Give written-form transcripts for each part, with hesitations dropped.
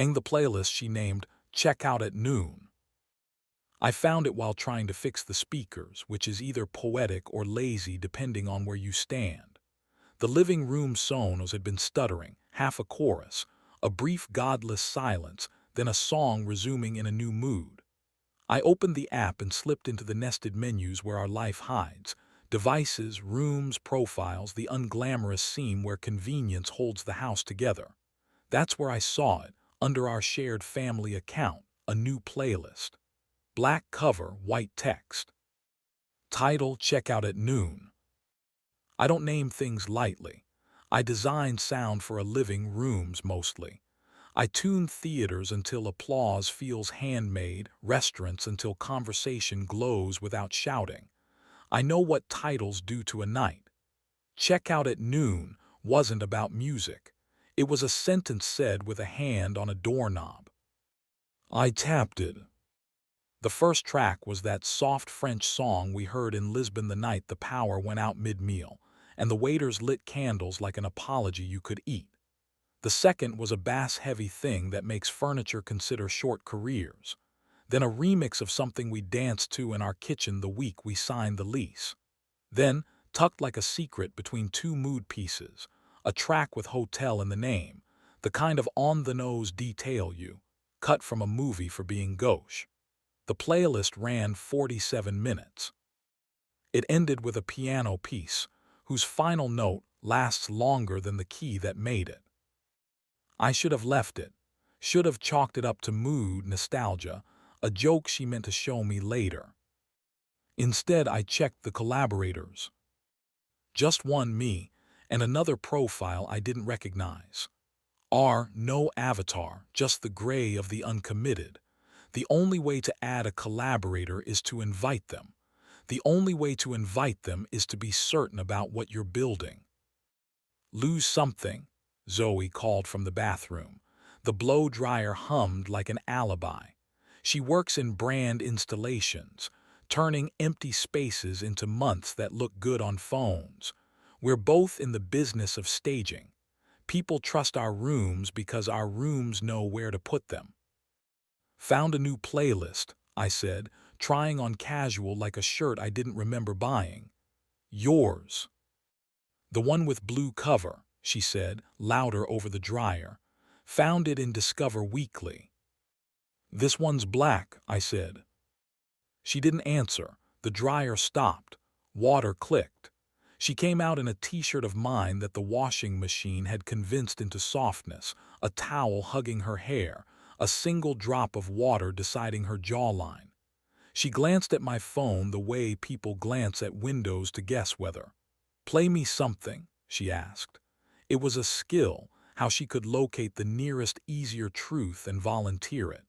and the playlist she named Check Out at Noon. I found it while trying to fix the speakers, which is either poetic or lazy depending on where you stand. The living room sonos had been stuttering, half a chorus, a brief godless silence, then a song resuming in a new mood. I opened the app and slipped into the nested menus where our life hides. Devices, rooms, profiles, the unglamorous seam where convenience holds the house together. That's where I saw it, under our shared family account, a new playlist. Black cover, white text. Title, Check Out at Noon. I don't name things lightly. I design sound for a living rooms mostly. I tune theaters until applause feels handmade, restaurants until conversation glows without shouting. I know what titles do to a night. Check Out at Noon wasn't about music. It was a sentence said with a hand on a doorknob. I tapped it. The first track was that soft French song we heard in Lisbon the night the power went out mid-meal, and the waiters lit candles like an apology you could eat. The second was a bass-heavy thing that makes furniture consider short careers. Then a remix of something we danced to in our kitchen the week we signed the lease. Then, tucked like a secret between two mood pieces, a track with hotel in the name, the kind of on-the-nose detail you, cut from a movie for being gauche. The playlist ran 47 minutes. It ended with a piano piece, whose final note lasts longer than the key that made it. I should have left it, should have chalked it up to mood, nostalgia, a joke she meant to show me later. Instead, I checked the collaborators. Just one me, and another profile I didn't recognize. No avatar, just the gray of the uncommitted. The only way to add a collaborator is to invite them. The only way to invite them is to be certain about what you're building. Lose something, Zoe called from the bathroom. The blow dryer hummed like an alibi. She works in brand installations, turning empty spaces into months that look good on phones. We're both in the business of staging. People trust our rooms because our rooms know where to put them. Found a new playlist, I said, trying on casual like a shirt I didn't remember buying. Yours. The one with blue cover, she said, louder over the dryer. Found it in Discover Weekly. This one's black, I said. She didn't answer. The dryer stopped. Water clicked. She came out in a t-shirt of mine that the washing machine had convinced into softness, a towel hugging her hair, a single drop of water deciding her jawline. She glanced at my phone the way people glance at windows to guess weather. Play me something, she asked. It was a skill, how she could locate the nearest easier truth and volunteer it.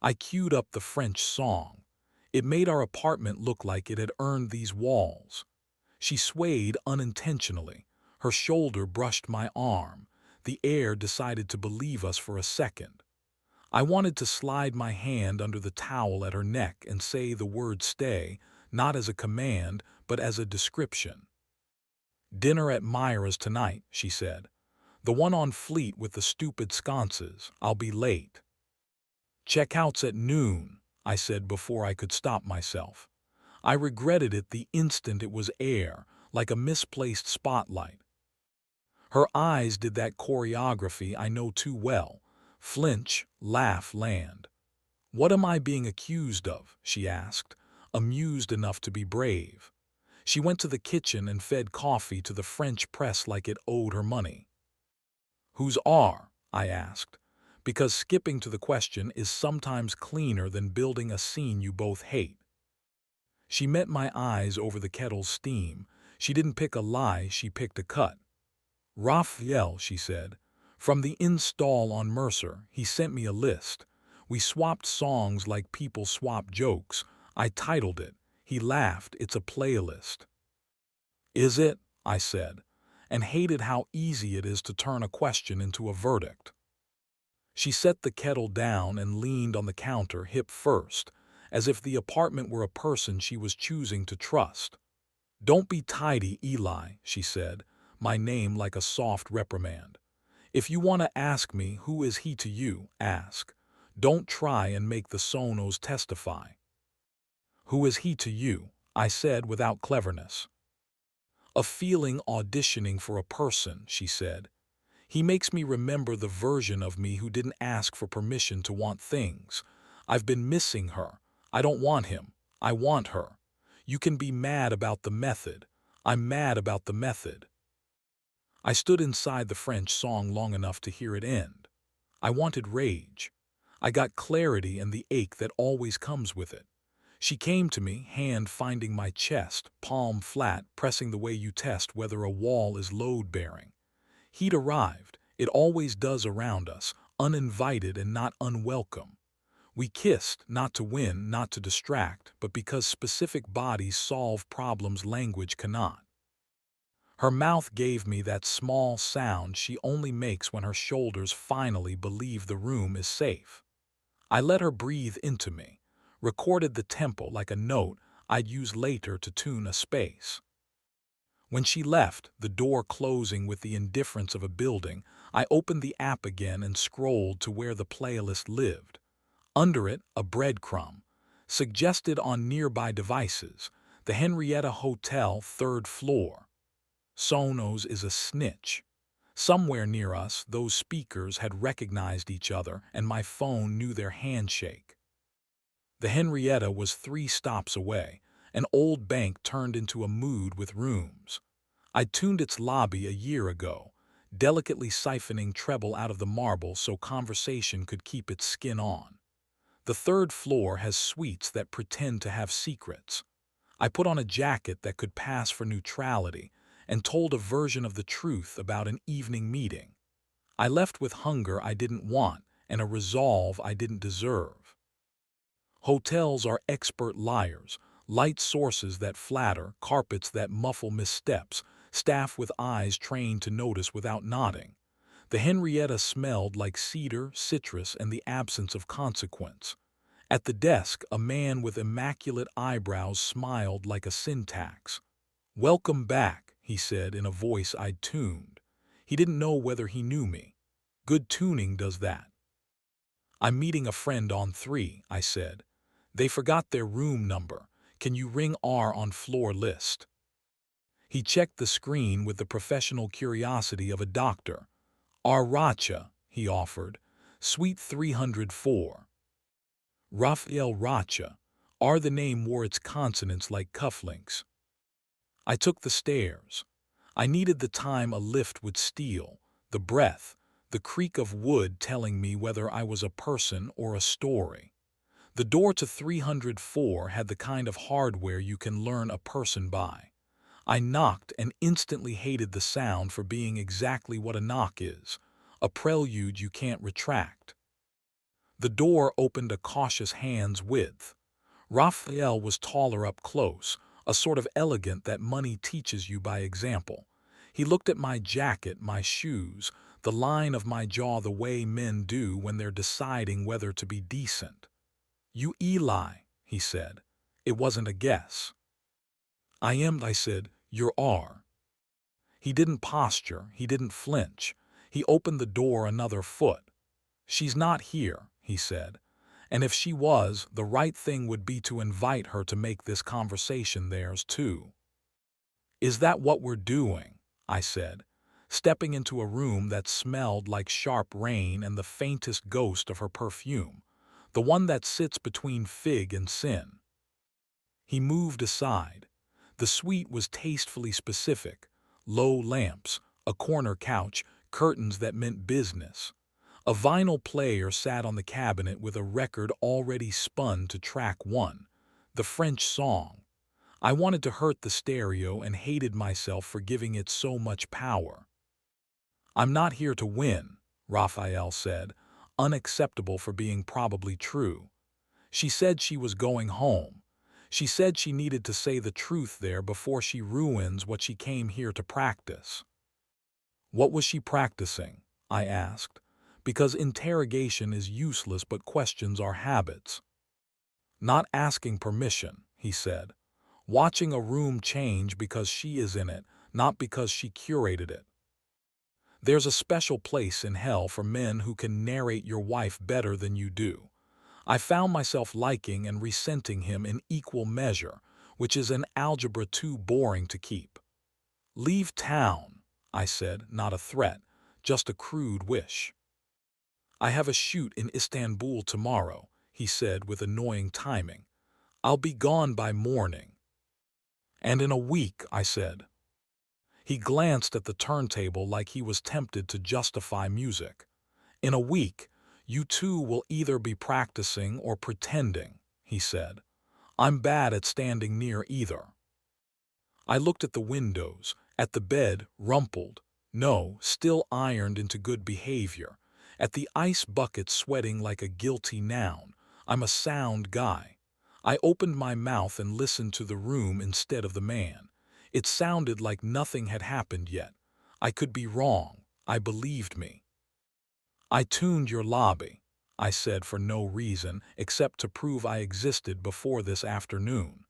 I queued up the French song. It made our apartment look like it had earned these walls. She swayed unintentionally. Her shoulder brushed my arm. The air decided to believe us for a second. I wanted to slide my hand under the towel at her neck and say the word stay, not as a command, but as a description. Dinner at Myra's tonight, she said. The one on Fleet with the stupid sconces. I'll be late. Checkouts at noon, I said before I could stop myself. I regretted it the instant it was air, like a misplaced spotlight. Her eyes did that choreography I know too well. Flinch, laugh, land. What am I being accused of? She asked, amused enough to be brave. She went to the kitchen and fed coffee to the French press like it owed her money. Who's R? I asked, because skipping to the question is sometimes cleaner than building a scene you both hate. She met my eyes over the kettle's steam. She didn't pick a lie, she picked a cut. Raphael, she said. From the install on Mercer, he sent me a list. We swapped songs like people swap jokes. I titled it. He laughed, it's a playlist. Is it? I said, and hated how easy it is to turn a question into a verdict. She set the kettle down and leaned on the counter hip first, as if the apartment were a person she was choosing to trust. Don't be tidy, Eli, she said, my name like a soft reprimand. If you want to ask me who is he to you, ask. Don't try and make the sonos testify. Who is he to you? I said without cleverness. A feeling auditioning for a person, she said. He makes me remember the version of me who didn't ask for permission to want things. I've been missing her. I don't want him. I want her. You can be mad about the method. I'm mad about the method. I stood inside the French song long enough to hear it end. I wanted rage. I got clarity and the ache that always comes with it. She came to me, hand finding my chest, palm flat, pressing the way you test whether a wall is load-bearing. He'd arrived. It always does around us, uninvited and not unwelcome. We kissed, not to win, not to distract, but because specific bodies solve problems language cannot. Her mouth gave me that small sound she only makes when her shoulders finally believe the room is safe. I let her breathe into me, recorded the tempo like a note I'd use later to tune a space. When she left, the door closing with the indifference of a building, I opened the app again and scrolled to where the playlist lived. Under it, a breadcrumb, suggested on nearby devices, the Henrietta Hotel, 3rd floor. Sonos is a snitch. Somewhere near us, those speakers had recognized each other, and my phone knew their handshake. The Henrietta was 3 stops away, an old bank turned into a mood with rooms. I'd tuned its lobby a year ago, delicately siphoning treble out of the marble so conversation could keep its skin on. The 3rd floor has suites that pretend to have secrets. I put on a jacket that could pass for neutrality and told a version of the truth about an evening meeting. I left with hunger I didn't want and a resolve I didn't deserve. Hotels are expert liars, light sources that flatter, carpets that muffle missteps, staff with eyes trained to notice without nodding. The Henrietta smelled like cedar, citrus, and the absence of consequence. At the desk, a man with immaculate eyebrows smiled like a syntax. "Welcome back," he said in a voice I'd tuned. He didn't know whether he knew me. Good tuning does that. "I'm meeting a friend on 3, I said. "They forgot their room number. Can you ring R on floor list?" He checked the screen with the professional curiosity of a doctor. "R Racha," he offered. "Suite 304. Raphael Racha. R the name wore its consonants like cufflinks. I took the stairs. I needed the time a lift would steal, the breath, the creak of wood telling me whether I was a person or a story. The door to 304 had the kind of hardware you can learn a person by. I knocked and instantly hated the sound for being exactly what a knock is, a prelude you can't retract. The door opened a cautious hand's width. Raphael was taller up close, a sort of elegant that money teaches you by example. He looked at my jacket, my shoes, the line of my jaw the way men do when they're deciding whether to be decent. "You Eli," he said. It wasn't a guess. "I am," I said. "You're R." He didn't posture, he didn't flinch. He opened the door another foot. "She's not here," he said. "And if she was, the right thing would be to invite her to make this conversation theirs too." "Is that what we're doing?" I said, stepping into a room that smelled like sharp rain and the faintest ghost of her perfume, the one that sits between fig and sin. He moved aside. The suite was tastefully specific: low lamps, a corner couch, curtains that meant business. A vinyl player sat on the cabinet with a record already spun to track 1, the French song. I wanted to hurt the stereo and hated myself for giving it so much power. "I'm not here to win," Raphael said, unacceptable for being probably true. She said she was going home. She said she needed to say the truth there before she ruins what she came here to practice. What was she practicing? I asked, because interrogation is useless but questions are habits. "Not asking permission," he said. "Watching a room change because she is in it, not because she curated it." There's a special place in hell for men who can narrate your wife better than you do. I found myself liking and resenting him in equal measure, which is an algebra too boring to keep. Leave town, I said, not a threat, just a crude wish. I have a shoot in Istanbul tomorrow, he said with annoying timing. I'll be gone by morning. And in a week, I said. He glanced at the turntable like he was tempted to justify music. In a week, you two will either be practicing or pretending, he said. I'm bad at standing near either. I looked at the windows, at the bed, rumpled, no, still ironed into good behavior, at the ice bucket sweating like a guilty noun. I'm a sound guy. I opened my mouth and listened to the room instead of the man. It sounded like nothing had happened yet. I could be wrong. I believed me. I tuned your lobby, I said for no reason except to prove I existed before this afternoon.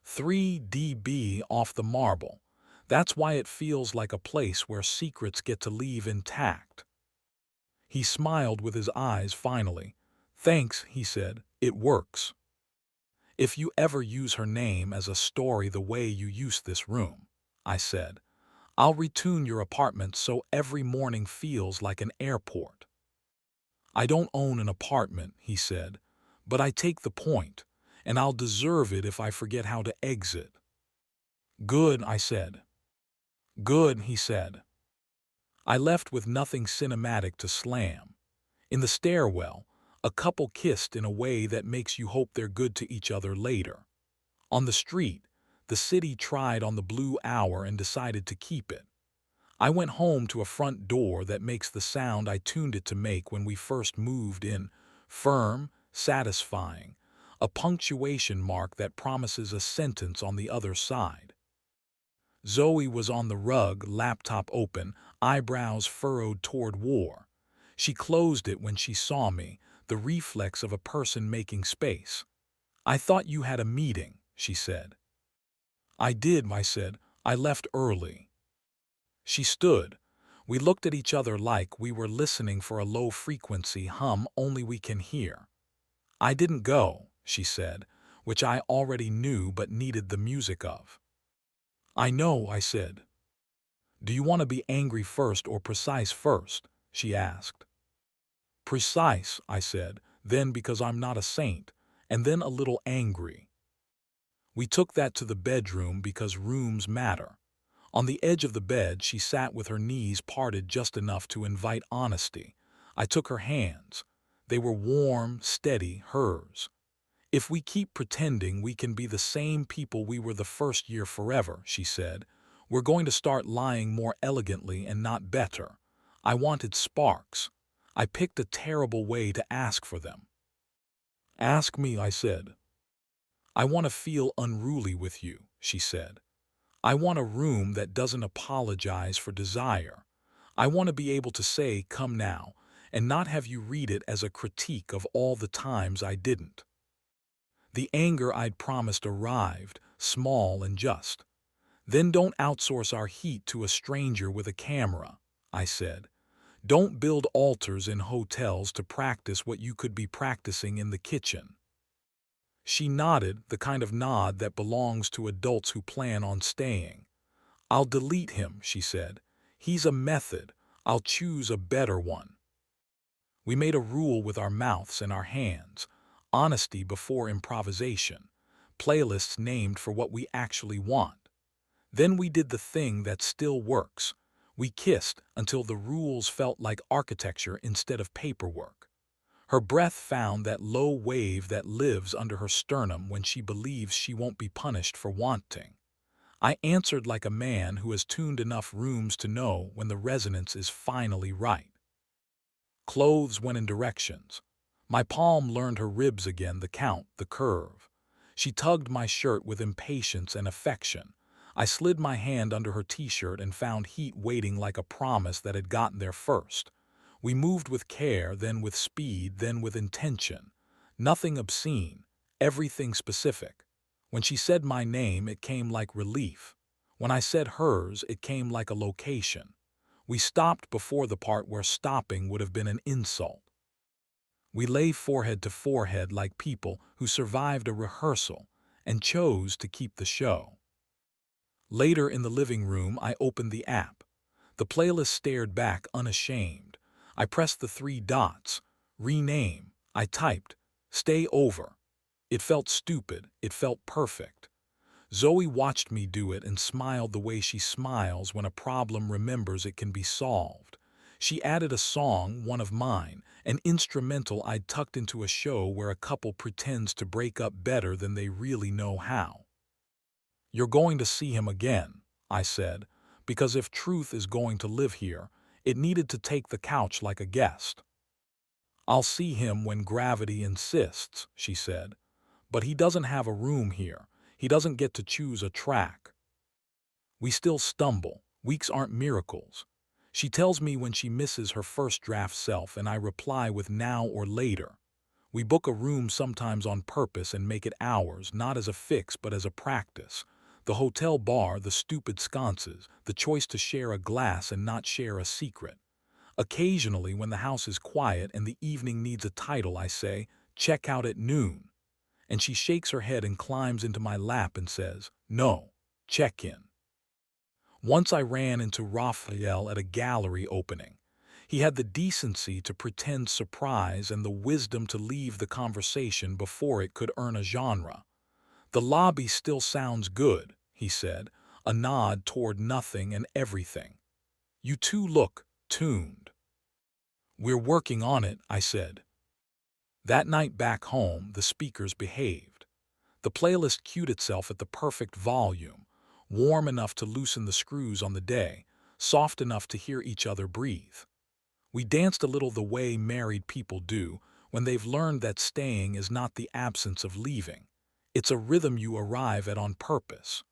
3 dB off the marble. That's why it feels like a place where secrets get to leave intact. He smiled with his eyes finally. Thanks, he said. It works. If you ever use her name as a story the way you use this room, I said, I'll retune your apartment so every morning feels like an airport. I don't own an apartment, he said, but I take the point, and I'll deserve it if I forget how to exit. Good, I said. Good, he said. I left with nothing cinematic to slam. In the stairwell, a couple kissed in a way that makes you hope they're good to each other later. On the street, the city tried on the blue hour and decided to keep it. I went home to a front door that makes the sound I tuned it to make when we first moved in, firm, satisfying, a punctuation mark that promises a sentence on the other side. Zoe was on the rug, laptop open, eyebrows furrowed toward war. She closed it when she saw me, the reflex of a person making space. I thought you had a meeting, she said. I did, I said. I left early. She stood. We looked at each other like we were listening for a low-frequency hum only we can hear. I didn't go, she said, which I already knew but needed the music of. I know, I said. Do you want to be angry first or precise first? She asked. Precise, I said, then because I'm not a saint, and then a little angry. We took that to the bedroom because rooms matter. On the edge of the bed, she sat with her knees parted just enough to invite honesty. I took her hands. They were warm, steady, hers. If we keep pretending we can be the same people we were the first year forever, she said, we're going to start lying more elegantly and not better. I wanted sparks. I picked a terrible way to ask for them. Ask me, I said. I want to feel unruly with you, she said. I want a room that doesn't apologize for desire. I want to be able to say, come now, and not have you read it as a critique of all the times I didn't. The anger I'd promised arrived, small and just. Then don't outsource our heat to a stranger with a camera, I said. Don't build altars in hotels to practice what you could be practicing in the kitchen. She nodded, the kind of nod that belongs to adults who plan on staying. I'll delete him, she said. He's a method. I'll choose a better one. We made a rule with our mouths and our hands. Honesty before improvisation. Playlists named for what we actually want. Then we did the thing that still works. We kissed until the rules felt like architecture instead of paperwork. Her breath found that low wave that lives under her sternum when she believes she won't be punished for wanting. I answered like a man who has tuned enough rooms to know when the resonance is finally right. Clothes went in directions. My palm learned her ribs again, the count, the curve. She tugged my shirt with impatience and affection. I slid my hand under her t-shirt and found heat waiting like a promise that had gotten there first. We moved with care, then with speed, then with intention. Nothing obscene, everything specific. When she said my name, it came like relief. When I said hers, it came like a location. We stopped before the part where stopping would have been an insult. We lay forehead to forehead like people who survived a rehearsal and chose to keep the show. Later in the living room, I opened the app. The playlist stared back unashamed. I pressed the three dots. Rename. I typed. Stay over. It felt stupid. It felt perfect. Zoe watched me do it and smiled the way she smiles when a problem remembers it can be solved. She added a song, one of mine, an instrumental I'd tucked into a show where a couple pretends to break up better than they really know how. "You're going to see him again," I said, because if truth is going to live here, it needed to take the couch like a guest. "I'll see him when gravity insists," she said, "but he doesn't have a room here. He doesn't get to choose a track." We still stumble. Weeks aren't miracles. She tells me when she misses her first draft self, and I reply with now or later. We book a room sometimes on purpose and make it ours, not as a fix but as a practice. The hotel bar, the stupid sconces, the choice to share a glass and not share a secret. Occasionally, when the house is quiet and the evening needs a title, I say, "Check out at noon." And she shakes her head and climbs into my lap and says, "No, check in." Once I ran into Raphael at a gallery opening. He had the decency to pretend surprise and the wisdom to leave the conversation before it could earn a genre. "The lobby still sounds good," he said, a nod toward nothing and everything. "You two look tuned." "We're working on it," I said. That night back home, the speakers behaved. The playlist cued itself at the perfect volume, warm enough to loosen the screws on the day, soft enough to hear each other breathe. We danced a little the way married people do when they've learned that staying is not the absence of leaving. It's a rhythm you arrive at on purpose.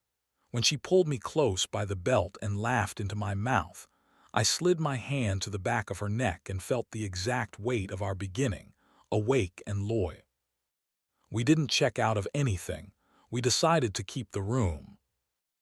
When she pulled me close by the belt and laughed into my mouth, I slid my hand to the back of her neck and felt the exact weight of our beginning, awake and loyal. We didn't check out of anything. We decided to keep the room.